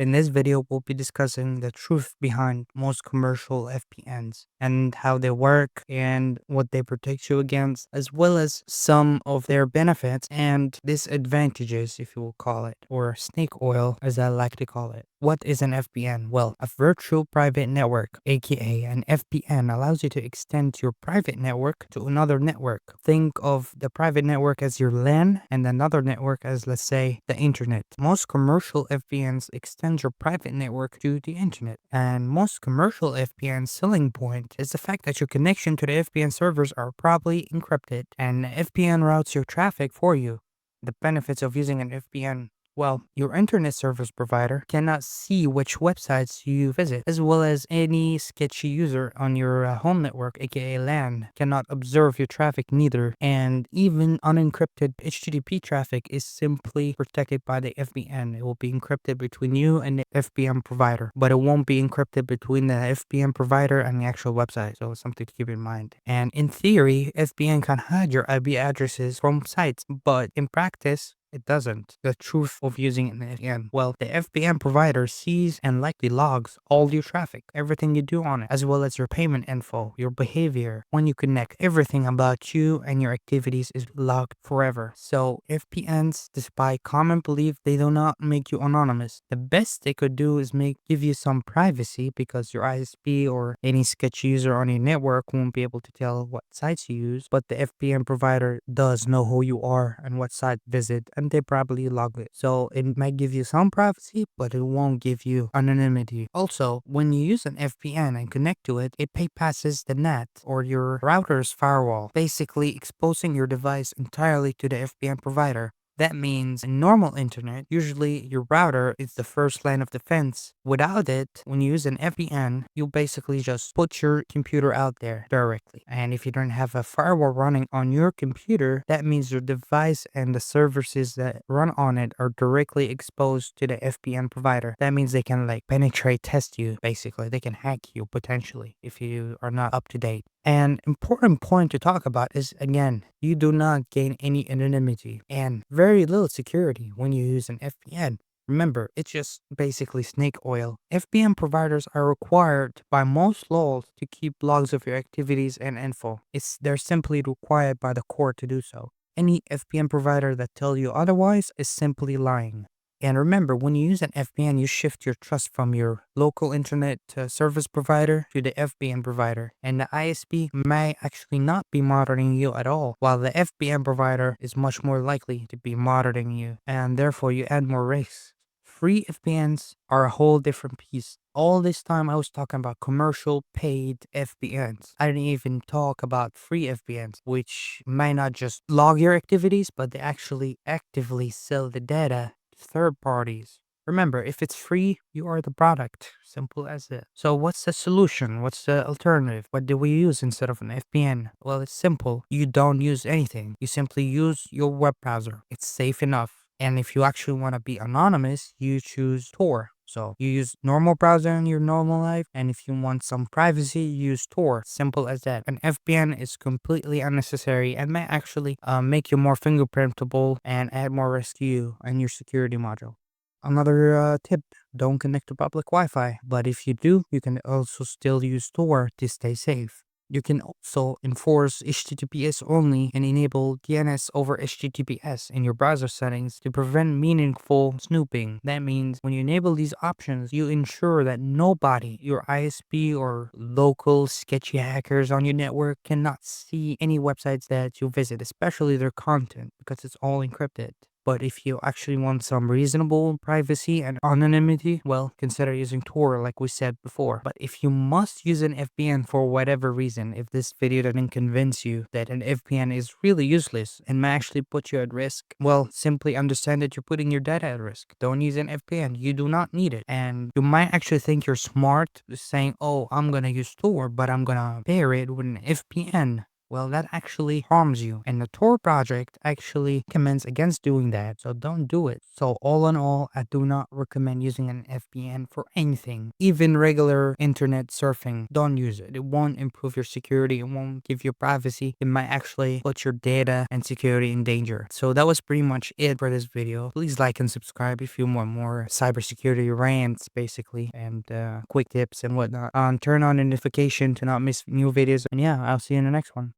In this video, we'll be discussing the truth behind most commercial VPNs and how they work and what they protect you against, as well as some of their benefits and disadvantages, if you will call it, or snake oil, as I like to call it. What is an VPN? Well, a virtual private network, aka an VPN, allows you to extend your private network to another network. Think of the private network as your LAN and another network as, let's say, the internet. Most commercial VPNs extend your private network to the internet, and most commercial VPN selling point is the fact that your connection to the VPN servers are probably encrypted, and the VPN routes your traffic for you. The benefits of using an VPN: well, your internet service provider cannot see which websites you visit, as well as any sketchy user on your home network, aka LAN, cannot observe your traffic neither. And even unencrypted HTTP traffic is simply protected by the VPN. It will be encrypted between you and the VPN provider, but it won't be encrypted between the VPN provider and the actual website. So it's something to keep in mind. And in theory, VPN can hide your IP addresses from sites, but in practice, it doesn't. The truth of using an VPN: well, the VPN provider sees and likely logs all your traffic, everything you do on it, as well as your payment info, your behavior. When you connect, everything about you and your activities is logged forever. So VPNs, despite common belief, they do not make you anonymous. The best they could do is give you some privacy, because your ISP or any sketchy user on your network won't be able to tell what sites you use, but the VPN provider does know who you are and what site visit, and they probably log it. So it might give you some privacy, but it won't give you anonymity. Also, when you use an VPN and connect to it, it bypasses the NAT or your router's firewall, basically exposing your device entirely to the VPN provider. That means in normal internet, usually your router is the first line of defense. Without it, when you use an VPN, you basically just put your computer out there directly. And if you don't have a firewall running on your computer, that means your device and the services that run on it are directly exposed to the VPN provider. That means they can penetrate test you, basically. They can hack you potentially if you are not up to date. An important point to talk about is, again, you do not gain any anonymity and very little security when you use an VPN. Remember, it's just basically snake oil. VPN providers are required by most laws to keep logs of your activities and info. They're simply required by the court to do so. Any VPN provider that tells you otherwise is simply lying. And remember, when you use an VPN, you shift your trust from your local internet service provider to the VPN provider. And the ISP may actually not be monitoring you at all, while the VPN provider is much more likely to be monitoring you. And therefore, you add more risks. Free VPNs are a whole different piece. All this time I was talking about commercial paid VPNs. I didn't even talk about free VPNs, which may not just log your activities, but they actually actively sell the data to third parties. Remember, if it's free, you are the product. Simple as it. So what's the solution? What's the alternative? What do we use instead of an VPN? Well, it's simple. You don't use anything. You simply use your web browser. It's safe enough. And if you actually want to be anonymous, you choose Tor. So you use normal browser in your normal life, and if you want some privacy, you use Tor. Simple as that. An VPN is completely unnecessary and may actually make you more fingerprintable and add more risk to you and your security module. Another tip: don't connect to public Wi-Fi, but if you do, you can also still use Tor to stay safe. You can also enforce HTTPS only and enable DNS over HTTPS in your browser settings to prevent meaningful snooping. That means when you enable these options, you ensure that nobody, your ISP or local sketchy hackers on your network, cannot see any websites that you visit, especially their content, because it's all encrypted. But if you actually want some reasonable privacy and anonymity, well, consider using Tor like we said before. But if you must use an VPN for whatever reason, if this video didn't convince you that an VPN is really useless and may actually put you at risk, well, simply understand that you're putting your data at risk. Don't use an VPN. You do not need it. And you might actually think you're smart saying, oh, I'm going to use Tor, but I'm going to pair it with an VPN. well, that actually harms you. And the Tor project actually commends against doing that. So don't do it. So all in all, I do not recommend using an VPN for anything. Even regular internet surfing, don't use it. It won't improve your security. It won't give you privacy. It might actually put your data and security in danger. So that was pretty much it for this video. Please like and subscribe if you want more cybersecurity rants, basically, and quick tips and whatnot. Turn on notification to not miss new videos. And yeah, I'll see you in the next one.